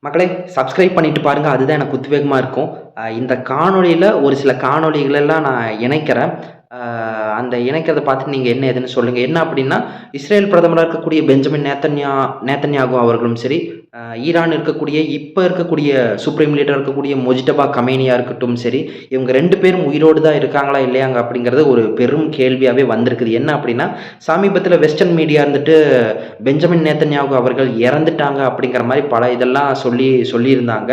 மக்களே சப்ஸ்கிரைப் பண்ணிட்டு பாருங்க. அதுதான் எனக்கு உத்வேகமா இருக்கும். இந்த காணொளியில ஒரு சில காணொளிகளெல்லாம் நான் இணைக்கிறேன். அந்த இணைக்கிறத பார்த்துட்டு நீங்க என்ன ஏதுன்னு சொல்லுங்க. என்ன அப்படின்னா, இஸ்ரேல் பிரதமரா இருக்கக்கூடிய பெஞ்சமின் நேத்தன்யாகு அவர்களும் சரி, ஈரான் இருக்கக்கூடிய இப்ப இருக்கக்கூடிய சுப்ரீம் லீடரா இருக்கக்கூடிய மொஜ்டபா கமேனியா இருக்கட்டும் சரி, இவங்க 2 பேரும் உயிரோடு தான் இருக்காங்களா இல்லையாங்க அப்படிங்கிறது ஒரு பெரும் கேள்வியாவே வந்திருக்குது. என்ன அப்படின்னா, சமீபத்தில வெஸ்டர்ன் மீடியா இருந்துட்டு பெஞ்சமின் நேத்தன்யாகு அவர்கள் இறந்துட்டாங்க அப்படிங்கிற மாரி பல இதெல்லாம் சொல்லியிருந்தாங்க.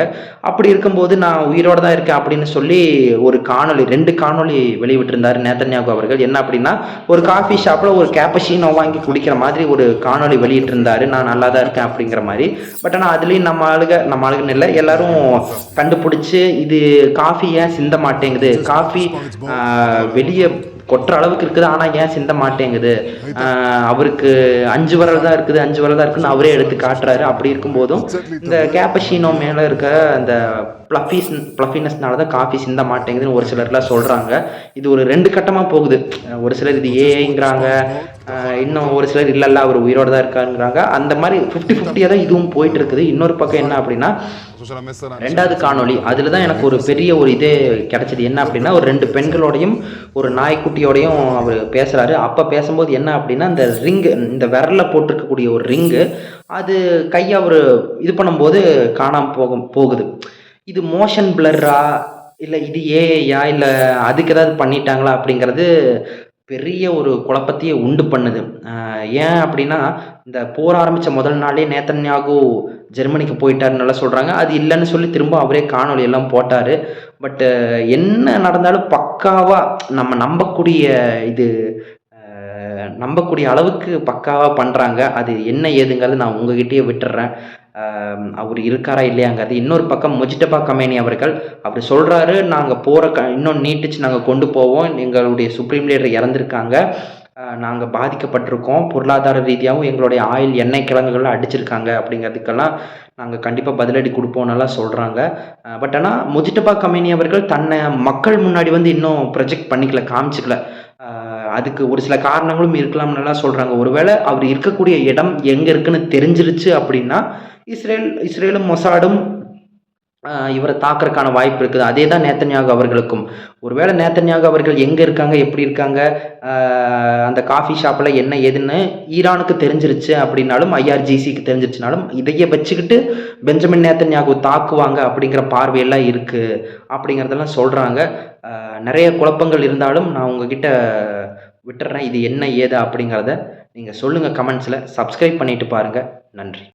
அப்படி இருக்கும்போது நான் உயிரோட தான் இருக்கேன் அப்படின்னு சொல்லி ஒரு காணொளி 2 காணொளி வெளியிட்டிருந்தாரு நேத்தன்யாகு அவர்கள். என்ன அப்படின்னா, ஒரு காஃபி ஷாப்ல ஒரு கேப்பச்சீனோ வாங்கி குடிக்கிற மாதிரி ஒரு காணொளி வெளியிட்டிருந்தாரு. நான் நல்லா தான் இருக்கேன் அப்படிங்கிற மாரி. பட் ஆனா அதுலயும் நம்ம ஆளுங்கன்னு இல்ல, எல்லாரும் கண்டுபிடிச்சு இது காஃபி ஏன் சிந்த மாட்டேங்குது, காஃபி வெளிய கொட்டுற அளவுக்கு இருக்குது, ஆனா ஏன் சிந்த மாட்டேங்குது, அவருக்கு 5 விரல் தான் இருக்குது, 5 விரல் தான் இருக்குன்னு அவரே எடுத்து காட்டுறாரு. அப்படி இருக்கும்போதும் இந்த கேப்பச்சீனோ மேல இருக்க அந்த ப்ளஃபினஸ்னால தான் காஃபி சிந்த மாட்டேங்குதுன்னு ஒரு சிலர்லாம் சொல்றாங்க. இது ஒரு 2 கட்டமா போகுது. ஒரு சிலர் இது ஏஐங்கிறாங்க, இன்னும் ஒரு சிலர் இல்ல அவர் உயிரோட தான் இருக்காருங்கிறாங்க. அந்த மாதிரி 50-50 தான் இதுவும் போயிட்டு இருக்குது. இன்னொரு பக்கம் என்ன அப்படின்னா, 2வது காணொளி அதுல தான் எனக்கு ஒரு பெரிய ஒரு இதே கிடைச்சது. என்ன அப்படின்னா, ஒரு 2 பெண்களோடையும் ஒரு நாய்க்குட்டியோடையும் அவர் பேசுறாரு. அப்ப பேசும்போது என்ன அப்படின்னா, இந்த விரல்ல போட்டிருக்கக்கூடிய ஒரு ரிங்கு அது கையை அவர் இது பண்ணும்போது காணாம போகுது. இது மோஷன் பிளர்ரா, இல்ல இது ஏஐயா, இல்ல அதுக்கு ஏதாவது பண்ணிட்டாங்களா அப்படிங்கிறது பெரிய ஒரு குழப்பத்தையே உண்டு பண்ணுது. ஏன் அப்படின்னா, இந்த போர் ஆரம்பிச்ச முதல் நாளே நேத்தன்யாகு ஜெர்மனிக்கு போயிட்டாருன்னுலாம் சொல்றாங்க. அது இல்லன்னு சொல்லி திரும்ப அவரே காணொளி எல்லாம் போட்டாரு. பட் என்ன நடந்தாலும் பக்காவா நம்ம இது நம்பக்கூடிய அளவுக்கு பக்காவா பண்றாங்க. அது என்ன ஏதுங்கிறது நான் உங்ககிட்டயே விட்டுர்றேன். அவர் இருக்காரா இல்லையாங்கிறது. இன்னொரு பக்கம் மொஜ்டபா கமேனி அவர்கள் அவர் சொல்றாரு, நாங்க போற இன்னும் நீட்டிச்சு நாங்க கொண்டு போவோம். எங்களுடைய சுப்ரீம் லீடர் இறந்திருக்காங்க. நாங்க பாதிக்கப்பட்டிருக்கோம். பொருளாதார ரீதியாகவும் எங்களுடைய எண்ணெய் கிழங்குகள்லாம் அடிச்சிருக்காங்க அப்படிங்கிறதுக்கெல்லாம் நாங்க கண்டிப்பா பதிலடி குடுப்போம்னெல்லாம் சொல்றாங்க. பட் ஆனா மொஜ்டபா கமேனி அவர்கள் தன்னை மக்கள் முன்னாடி வந்து இன்னும் ப்ரொஜெக்ட் பண்ணிக்கல, காமிச்சுக்கல. அதுக்கு ஒரு சில காரணங்களும் இருக்கலாம்னுலாம் சொல்றாங்க. ஒருவேளை அவர் இருக்கக்கூடிய இடம் எங்க இருக்குன்னு தெரிஞ்சிருச்சு அப்படின்னா, இஸ்ரேலும் மொசாடும் இவரை தாக்குறதுக்கான வாய்ப்பு இருக்குது. அதே தான் நேத்தன்யாகு அவர்களுக்கும். ஒருவேளை நேத்தன்யாகு அவர்கள் எங்க இருக்காங்க, எப்படி இருக்காங்க, அந்த காஃபி ஷாப்ல என்ன ஏதுன்னு ஈரானுக்கு தெரிஞ்சிருச்சு அப்படின்னாலும், ஐஆர்ஜிசிக்கு தெரிஞ்சிருச்சுனாலும், இதையே வச்சுக்கிட்டு பெஞ்சமின் நேத்தன்யாகு தாக்குவாங்க அப்படிங்கிற பார்வையெல்லாம் இருக்கு அப்படிங்கிறதெல்லாம் சொல்றாங்க. நிறைய குழப்பங்கள் இருந்தாலும் நான் உங்ககிட்ட விட்டுறேன். இது என்ன ஏது அப்படிங்கிறத நீங்க சொல்லுங்க கமெண்ட்ஸ்ல. சப்ஸ்கிரைப் பண்ணிட்டு பாருங்க. நன்றி.